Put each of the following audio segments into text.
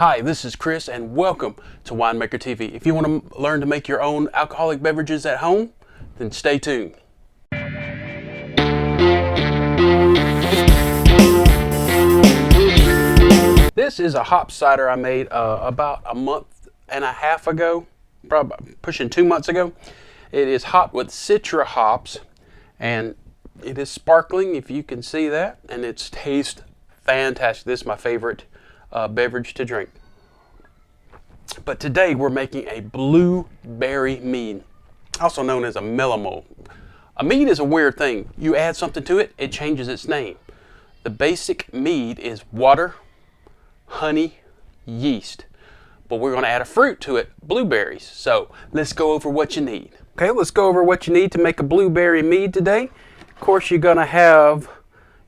Hi, this is Chris and welcome to Winemaker TV. If you want to learn to make your own alcoholic beverages at home, then stay tuned. This is a hop cider I made about a month and a half ago, probably pushing 2 months ago. It is hopped with Citra hops and it is sparkling, if you can see that, and it tastes fantastic. This is my favorite beverage to drink. But today we're making a blueberry mead, also known as a Melomel. A mead is a weird thing. You add something to it, it changes its name. The basic mead is water, honey, yeast. But we're going to add a fruit to it, blueberries. So let's go over what you need. Okay, let's go over what you need to make a blueberry mead today. Of course, you're going to have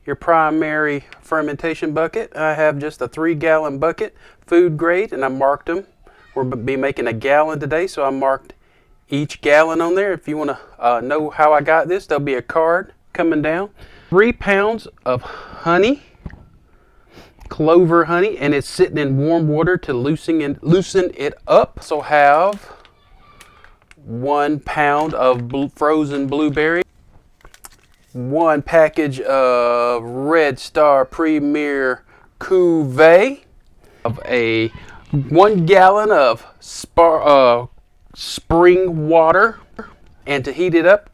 your primary fermentation bucket. I have just a 3-gallon bucket, food grade, and I marked them. We'll be making a gallon today, so I marked each gallon on there. If you want to know how I got this, there'll be a card coming down. 3 pounds of honey, clover honey, and it's sitting in warm water to loosen it up. So have 1 pound of frozen blueberries, 1 package of Red Star Premier Cuvee, of a 1 gallon of spring water, and to heat it up,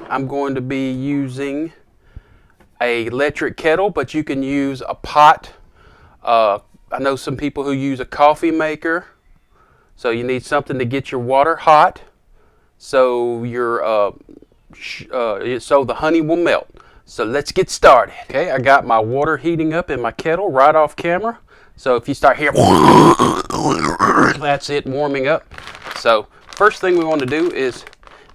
I'm going to be using a electric kettle, but you can use a pot. I know some people who use a coffee maker, so you need something to get your water hot, so so the honey will melt. So let's get started. Okay, I got my water heating up in my kettle right off camera. So if you start hearing, that's it warming up. So first thing we want to do is,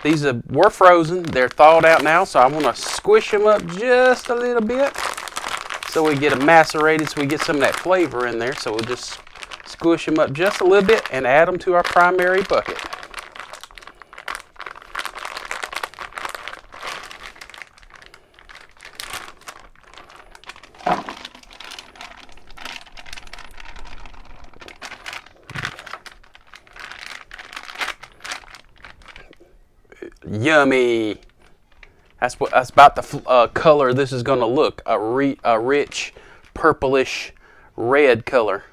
these were frozen, they're thawed out now, so I want to squish them up just a little bit so we get them macerated, so we get some of that flavor in there. So we'll just squish them up just a little bit and add them to our primary bucket. Yummy. That's about the color this is going to look, a rich purplish red color.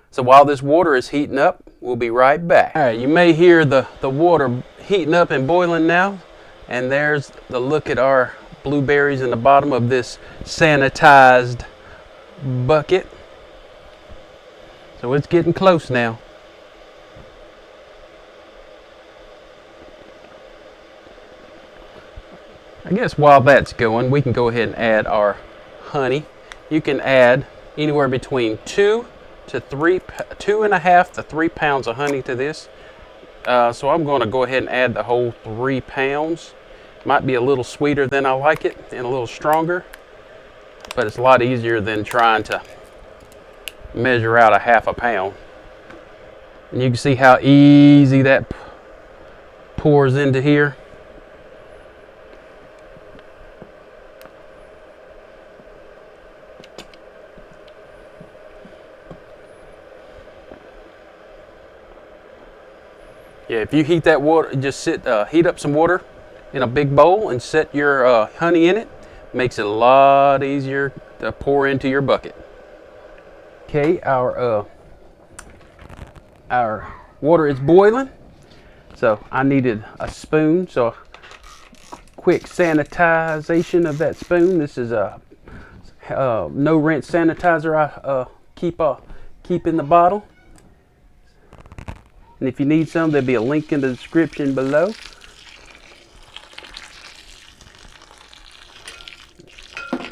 So while this water is heating up, we'll be right back. All right, you may hear the water heating up and boiling now, and there's the look at our blueberries in the bottom of this sanitized bucket. So it's getting close now. I guess while that's going, we can go ahead and add our honey. You can add anywhere between 2.5 to 3 pounds of honey to this. So I'm going to go ahead and add the whole 3 pounds. Might be a little sweeter than I like it and a little stronger, but it's a lot easier than trying to measure out a half a pound. And you can see how easy that pours into here. Yeah, if you heat that water, just heat up some water in a big bowl and set your honey in it. Makes it a lot easier to pour into your bucket. Okay, our water is boiling, so I needed a spoon. So quick sanitization of that spoon. This is a no rinse sanitizer I keep in the bottle. And if you need some, there'll be a link in the description below.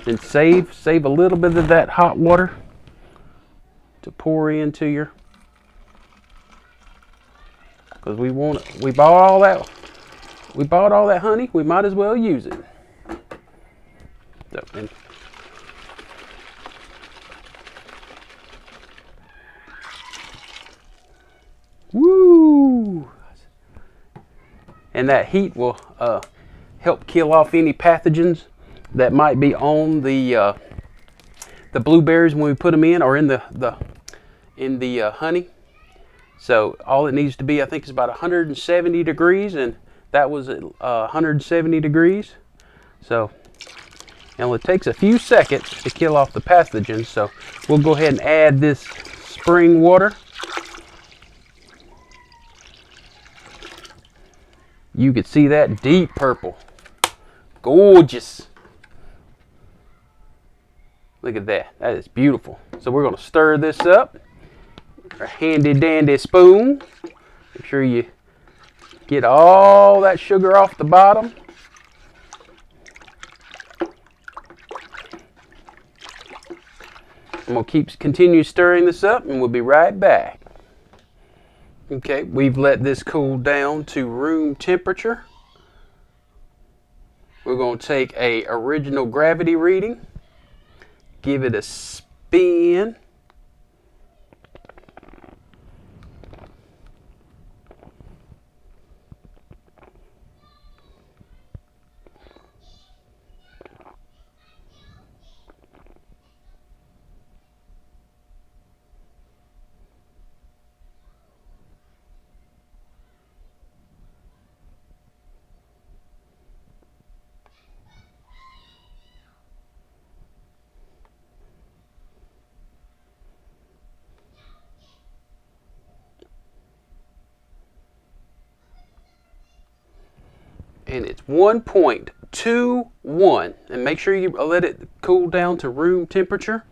And save a little bit of that hot water to pour into your, because we bought all that honey, we might as well use it. So, woo! And that heat will help kill off any pathogens that might be on the blueberries when we put them in, or in in the honey. So all it needs to be, I think, is about 170 degrees, and that was at 170 degrees. So it only takes a few seconds to kill off the pathogens. So we'll go ahead and add this spring water. You can see that deep purple. Gorgeous. Look at that. That is beautiful. So we're going to stir this up. Our handy dandy spoon. Make sure you get all that sugar off the bottom. I'm going to continue stirring this up, and we'll be right back. Okay, we've let this cool down to room temperature. We're going to take a original gravity reading, give it a spin. And it's 1.21, and make sure you let it cool down to room temperature,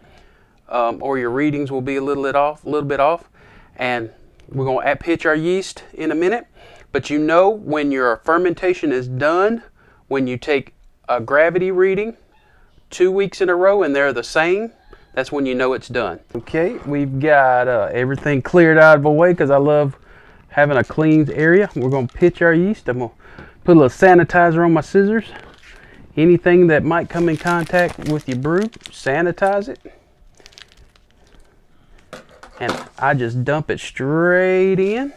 or your readings will be a little bit off. And we're going to pitch our yeast in a minute. But you know when your fermentation is done, when you take a gravity reading 2 weeks in a row and they're the same, that's when you know it's done. Okay, we've got everything cleared out of the way because I love having a clean area. We're going to pitch our yeast. I'm going to put a little sanitizer on my scissors. Anything that might come in contact with your brew, sanitize it. And I just dump it straight in.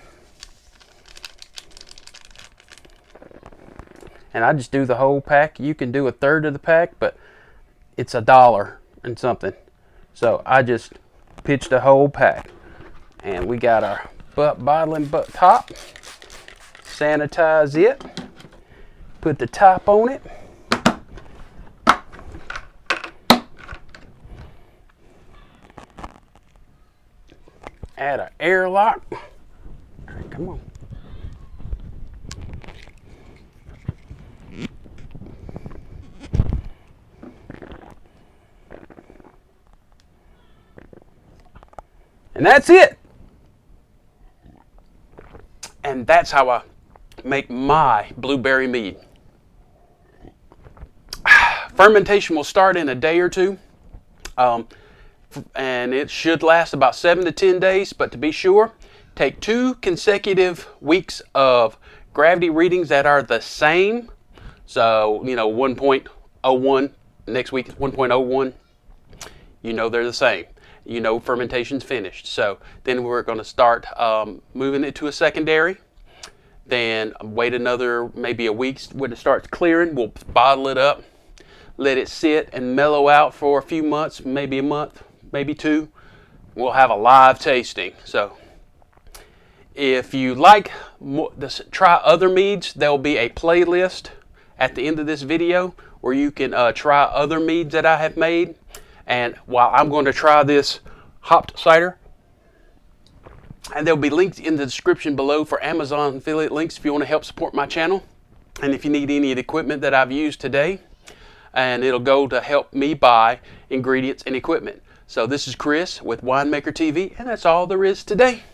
And I just do the whole pack. You can do a third of the pack, but it's $1 and something. So I just pitch the whole pack. And we got our bottling top. Sanitize it. Put the top on it. Add an airlock. All right, come on. And that's it. And that's how I make my blueberry mead. Fermentation will start in a day or two, and it should last about 7 to 10 days. But to be sure, take 2 consecutive weeks of gravity readings that are the same. So, 1.01, next week is 1.01. You know they're the same. You know fermentation's finished. So then we're going to start moving it to a secondary. Then wait another maybe a week when it starts clearing. We'll bottle it up, let it sit and mellow out for a few months, maybe a month, maybe 2. We'll have a live tasting. So if you like try other meads, there'll be a playlist at the end of this video where you can try other meads that I have made. And while I'm going to try this hopped cider, and there'll be links in the description below for Amazon affiliate links if you want to help support my channel. And if you need any of the equipment that I've used today, and it'll go to help me buy ingredients and equipment. So this is Chris with Winemaker TV, and that's all there is today.